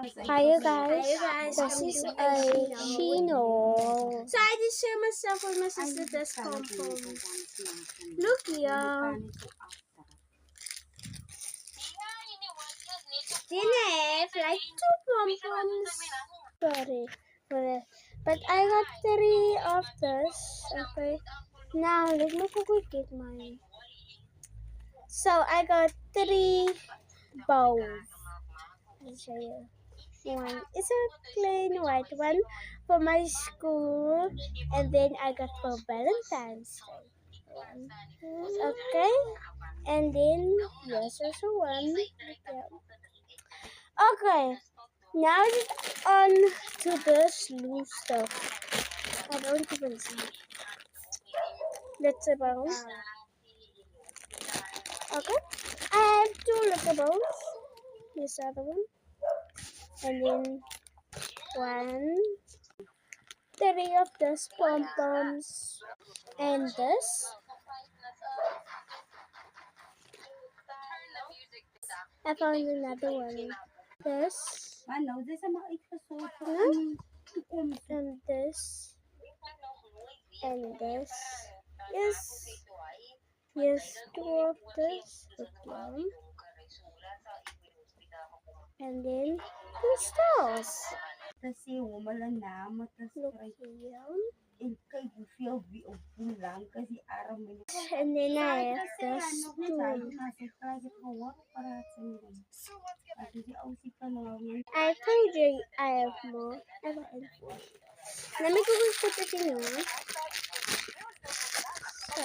Hi you guys, Hey guys, this I'm is doing a Chino. chino. So I just share myself with my sister this pom-pom. Look here. They have like two pom-poms. Sorry for that. But I got 3 of this. Okay. Now let me quickly get mine. So I got 3 bowls. I'll show you. One is a plain white one for my school, and then I got for Valentine's Day one. Okay, and then yes, also one. Yeah. Okay, now it's on to this blue stuff. I don't even see. That's a bowl. Okay, I have 2 little bowls. This other one, and then 1, 3 of this pom poms, and this. I found another one. This. No? And this. And this. Yes. Yes, 2 of this. Okay. And then 2 stars. Look here. And then I have this too. I told you I have more. I have 4. Let me go put it in here. So,